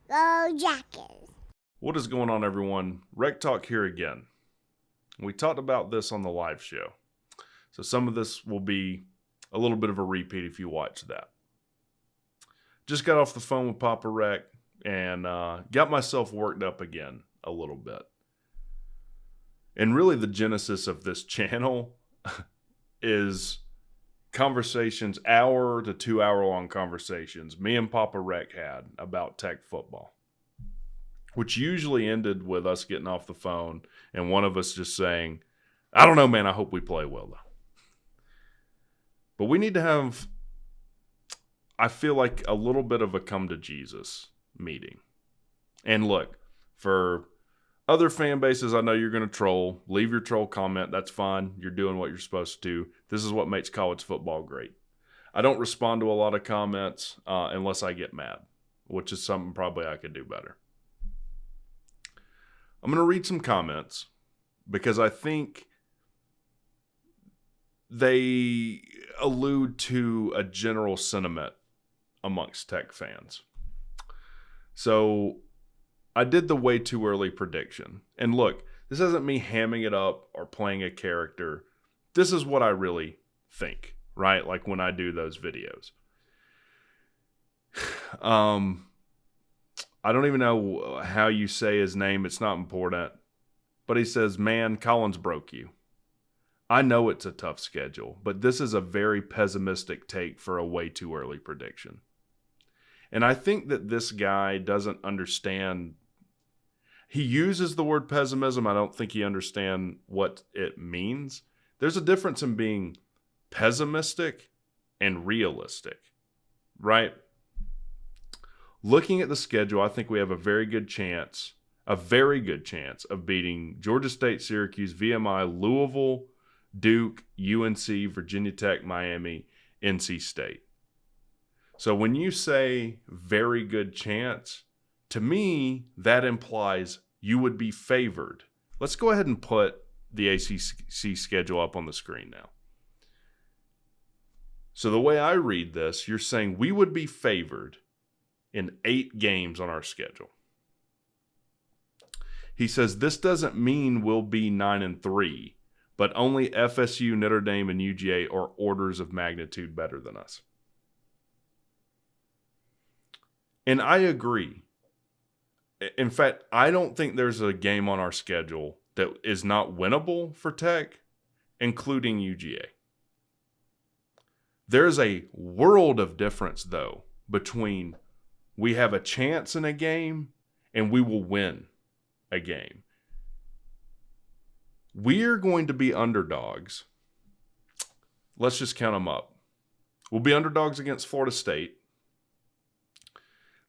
Go Jackets. What is going on, everyone? WreckTalk here again. We talked about this on the live show, so some of this will be a little bit of a repeat if you watch that. Just got off the phone with Papa Wreck and got myself worked up again a little bit. And really the genesis of this channel is conversations, hour to 2 hour long conversations me and Papa Wreck had about Tech football, which usually ended with us getting off the phone and one of us just saying, I don't know, man, I hope we play well though. But we need to have, I feel like, a little bit of a come to Jesus meeting. And look, for other fan bases, I know you're going to troll. Leave your troll comment. That's fine. You're doing what you're supposed to do. This is what makes college football great. I don't respond to a lot of comments unless I get mad, which is something probably I could do better. I'm going to read some comments because I think they allude to a general sentiment amongst Tech fans. So I did the way too early prediction. And look, this isn't me hamming it up or playing a character. This is what I really think, right? Like when I do those videos. I don't even know how you say his name. It's not important. But he says, man, Collins broke you. I know it's a tough schedule, but this is a very pessimistic take for a way too early prediction. And I think that this guy doesn't understand. He uses the word pessimism. I don't think he understands what it means. There's a difference in being pessimistic and realistic, right? Looking at the schedule, I think we have a very good chance of beating Georgia State, Syracuse, VMI, Louisville, Duke, UNC, Virginia Tech, Miami, NC State. So when you say very good chance, to me, that implies you would be favored. Let's go ahead and put the ACC schedule up on the screen now. So the way I read this, you're saying we would be favored in 8 games on our schedule. He says this doesn't mean we'll be 9-3, but only FSU, Notre Dame, and UGA are orders of magnitude better than us. And I agree. In fact, I don't think there's a game on our schedule that is not winnable for Tech, including UGA. There's a world of difference, though, between we have a chance in a game and we will win a game. We're going to be underdogs. Let's just count them up. We'll be underdogs against Florida State.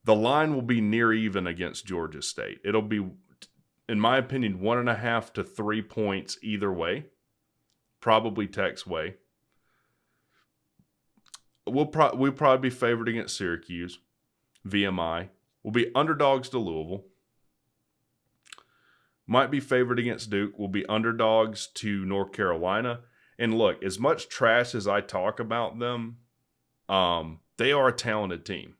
The line will be near even against Georgia State. It'll be, in my opinion, 1.5 to 3 points either way. Probably Tech's way. We'll probably be favored against Syracuse, VMI. We'll be underdogs to Louisville. Might be favored against Duke. We'll be underdogs to North Carolina. And look, as much trash as I talk about them, they are a talented team.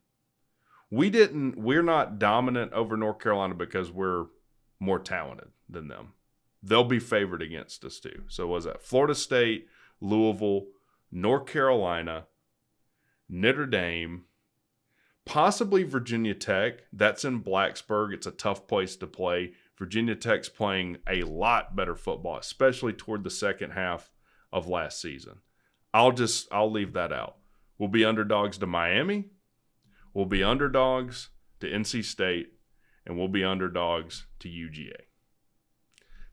We're not dominant over North Carolina because we're more talented than them. They'll be favored against us too. So what was that? Florida State, Louisville, North Carolina, Notre Dame, possibly Virginia Tech. That's in Blacksburg. It's a tough place to play. Virginia Tech's playing a lot better football, especially toward the second half of last season. I'll leave that out. We'll be underdogs to Miami. We'll be underdogs to NC State, and we'll be underdogs to UGA.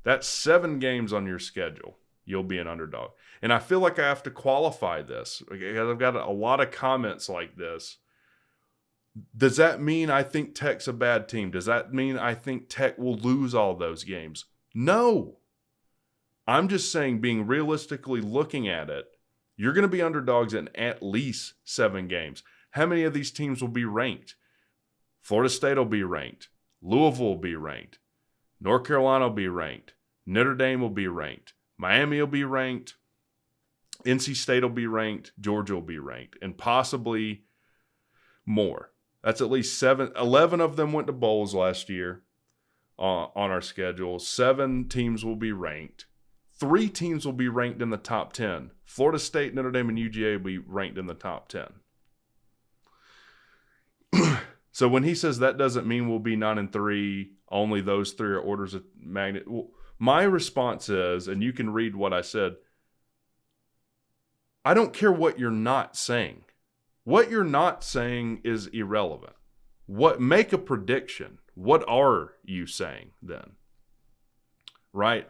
That's 7 games on your schedule. You'll be an underdog. And I feel like I have to qualify this because I've got a lot of comments like this. Does that mean I think Tech's a bad team? Does that mean I think Tech will lose all those games? No. I'm just saying, being realistically looking at it, you're going to be underdogs in at least 7 games. How many of these teams will be ranked? Florida State will be ranked. Louisville will be ranked. North Carolina will be ranked. Notre Dame will be ranked. Miami will be ranked. NC State will be ranked. Georgia will be ranked. And possibly more. That's at least 11 of them went to bowls last year on our schedule. 7 teams will be ranked. 3 teams will be ranked in the top 10. Florida State, Notre Dame, and UGA will be ranked in the top 10. So when he says that doesn't mean we'll be 9-3, only those 3 are orders of magnitude. Well, my response is, and you can read what I said, I don't care what you're not saying. What you're not saying is irrelevant. Make a prediction. What are you saying then? Right?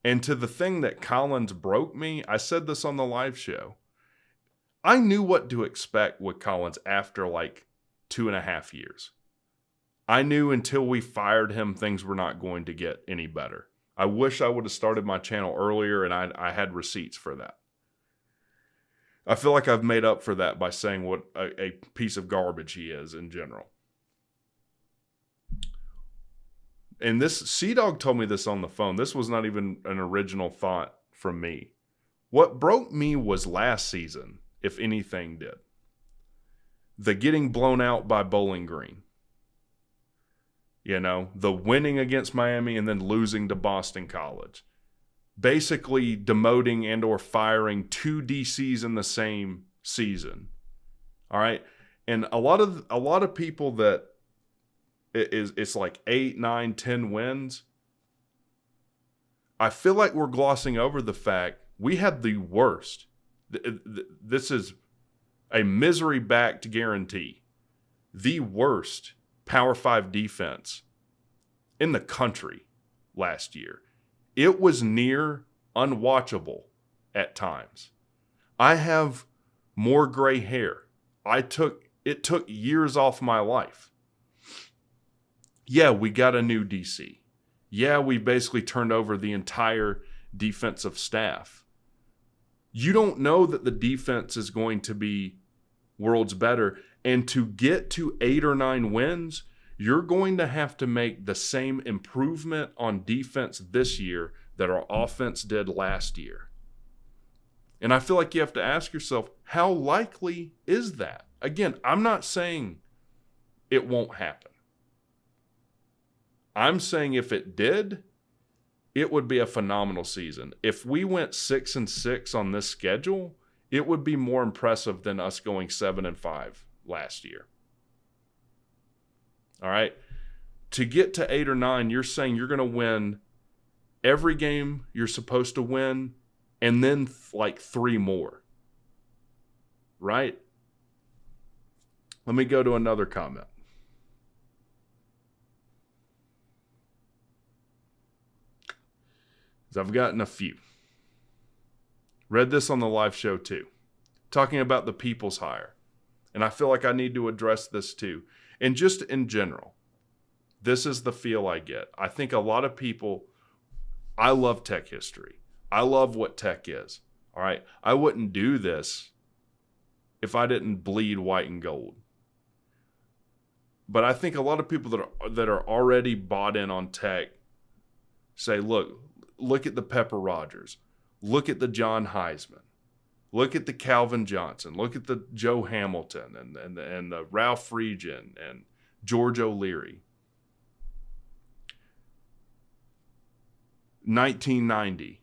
And to the thing that Collins broke me, I said this on the live show. I knew what to expect with Collins after like 2.5 years. I knew until we fired him, things were not going to get any better. I wish I would have started my channel earlier, and I had receipts for that. I feel like I've made up for that by saying what a piece of garbage he is in general. And this, Sea-Dog told me this on the phone. This was not even an original thought from me. What broke me was last season, if anything did. The getting blown out by Bowling Green. You know, the winning against Miami and then losing to Boston College. Basically demoting and or firing 2 DCs in the same season. All right? And a lot of people that it's like 8, 9, 10 wins. I feel like we're glossing over the fact we had the worst. This is a misery-backed guarantee. The worst Power 5 defense in the country last year. It was near unwatchable at times. I have more gray hair. It took years off my life. Yeah, we got a new DC. Yeah, we basically turned over the entire defensive staff. You don't know that the defense is going to be worlds better. And to get to 8 or 9 wins, you're going to have to make the same improvement on defense this year that our offense did last year. And I feel like you have to ask yourself, how likely is that? Again, I'm not saying it won't happen. I'm saying if it did, it would be a phenomenal season. If we went 6-6 on this schedule, it would be more impressive than us going 7-5 last year. All right. To get to 8 or 9, you're saying you're going to win every game you're supposed to win and then like 3 more. Right? Let me go to another comment. I've gotten a few. Read this on the live show too. Talking about the people's hire. And I feel like I need to address this too. And just in general, this is the feel I get. I think a lot of people, I love tech history. I love what tech is. All right. I wouldn't do this if I didn't bleed white and gold. But I think a lot of people that are already bought in on tech say, look at the Pepper Rogers. Look at the John Heisman. Look at the Calvin Johnson. Look at the Joe Hamilton and the Ralph Regan and George O'Leary. 1990.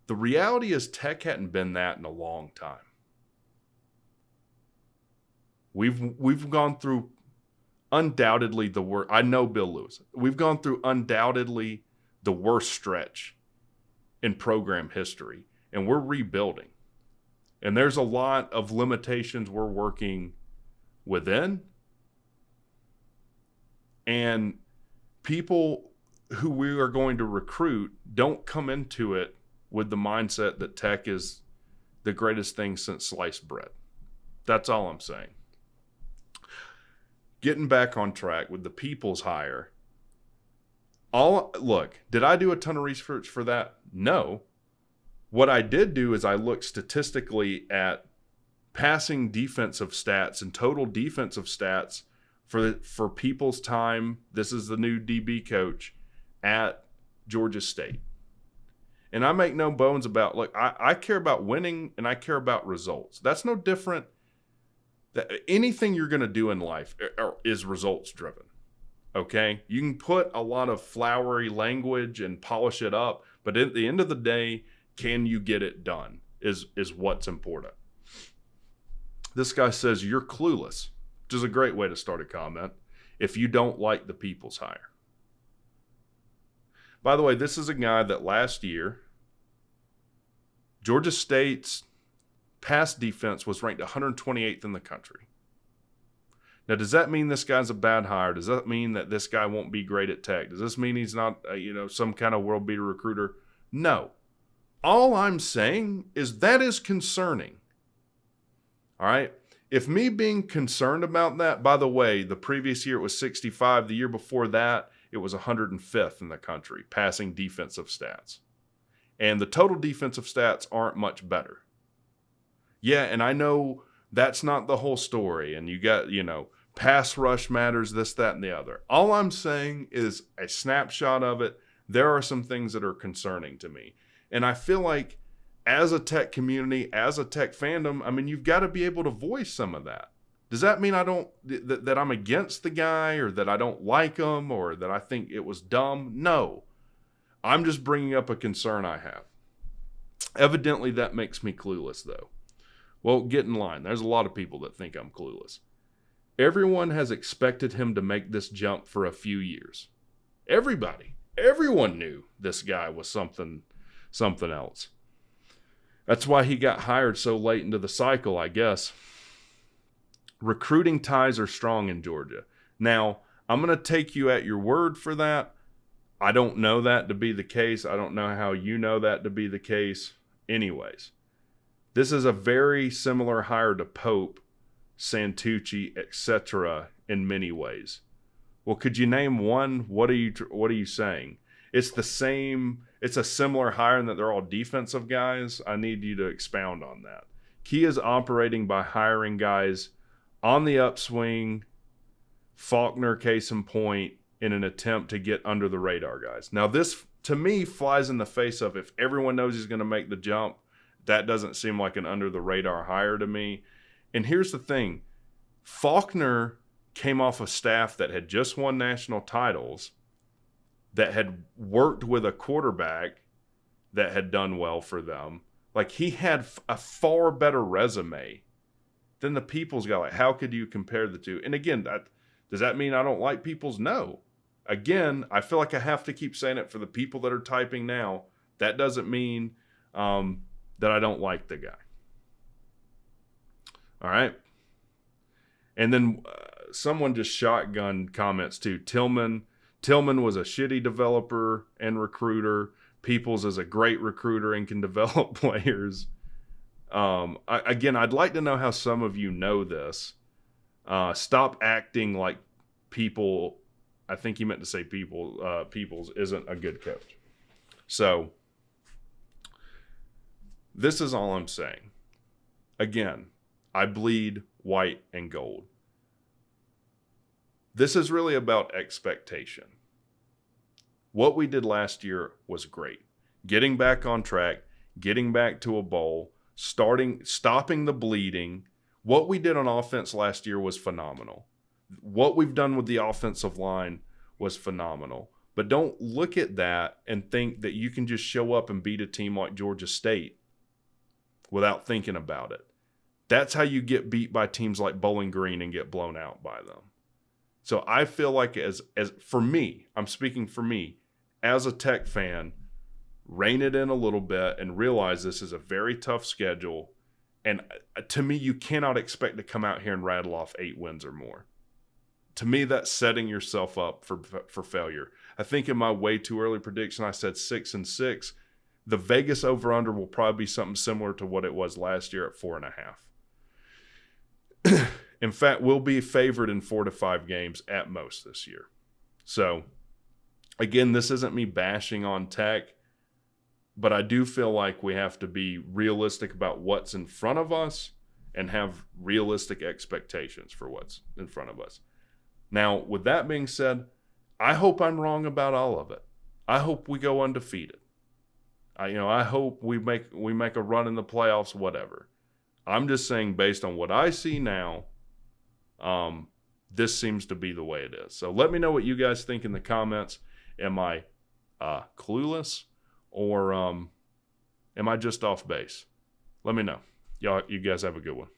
The reality is tech hadn't been that in a long time. We've gone through undoubtedly the worst. I know Bill Lewis. We've gone through undoubtedly the worst stretch in program history, and we're rebuilding. And there's a lot of limitations we're working within. And people who we are going to recruit don't come into it with the mindset that tech is the greatest thing since sliced bread. That's all I'm saying. Getting back on track with the people's hire. Look, did I do a ton of research for that? No. What I did do is I looked statistically at passing defensive stats and total defensive stats for people's time. This is the new DB coach at Georgia State. And I make no bones about, look, I care about winning and I care about results. That's no different Anything you're going to do in life is results driven. Okay? You can put a lot of flowery language and polish it up, but at the end of the day, can you get it done is what's important. This guy says, you're clueless, which is a great way to start a comment if you don't like the People's hire. By the way, this is a guy that last year, Georgia State's pass defense was ranked 128th in the country. Now, does that mean this guy's a bad hire? Does that mean that this guy won't be great at Tech? Does this mean he's not, some kind of world beater recruiter? No. All I'm saying is that is concerning. All right? If me being concerned about that, by the way, the previous year it was 65. The year before that, it was 105th in the country, passing defensive stats. And the total defensive stats aren't much better. Yeah, and I know that's not the whole story. And you got, pass rush matters, this, that, and the other. All I'm saying is a snapshot of it. There are some things that are concerning to me. And I feel like as a Tech community, as a Tech fandom, you've got to be able to voice some of that. Does that mean that I'm against the guy or that I don't like him or that I think it was dumb? No. I'm just bringing up a concern I have. Evidently, that makes me clueless, though. Well, get in line. There's a lot of people that think I'm clueless. Everyone has expected him to make this jump for a few years. Everyone knew this guy was something else. That's why he got hired so late into the cycle, I guess. Recruiting ties are strong in Georgia. Now, I'm going to take you at your word for that. I don't know that to be the case. I don't know how you know that to be the case. Anyways, this is a very similar hire to Pope, Santucci, etc. in many ways. Well, could you name one? What are you saying? It's the same. It's a similar hire in that they're all defensive guys. I need you to expound on that. Key is operating by hiring guys on the upswing. Faulkner, case in point, in an attempt to get under the radar guys. Now, this to me flies in the face of if everyone knows he's going to make the jump. That doesn't seem like an under the radar hire to me. And here's the thing. Faulkner came off a staff that had just won national titles, that had worked with a quarterback that had done well for them. Like, he had a far better resume than the Peoples guy. Like, how could you compare the two? And again, does that mean I don't like Peoples? No. Again, I feel like I have to keep saying it for the people that are typing now. That doesn't mean that I don't like the guy. All right. And then someone just shotgun comments too. Tillman was a shitty developer and recruiter. Peoples is a great recruiter and can develop players. I'd like to know how some of you know this. Stop acting like people. I think he meant to say Peoples isn't a good coach. So this is all I'm saying. Again, I bleed white and gold. This is really about expectation. What we did last year was great. Getting back on track, getting back to a bowl, stopping the bleeding. What we did on offense last year was phenomenal. What we've done with the offensive line was phenomenal. But don't look at that and think that you can just show up and beat a team like Georgia State without thinking about it. That's how you get beat by teams like Bowling Green and get blown out by them. So I feel like as for me, I'm speaking for me, as a Tech fan, rein it in a little bit and realize this is a very tough schedule. And to me, you cannot expect to come out here and rattle off 8 wins or more. To me, that's setting yourself up for failure. I think in my way too early prediction, I said 6-6. The Vegas over-under will probably be something similar to what it was last year at 4.5. In fact, we'll be favored in 4 to 5 games at most this year. So, again, this isn't me bashing on Tech, but I do feel like we have to be realistic about what's in front of us and have realistic expectations for what's in front of us. Now, with that being said, I hope I'm wrong about all of it. I hope we go undefeated. I hope we make a run in the playoffs, whatever. I'm just saying, based on what I see now, this seems to be the way it is. So let me know what you guys think in the comments. Am I clueless, or am I just off base? Let me know. You guys have a good one.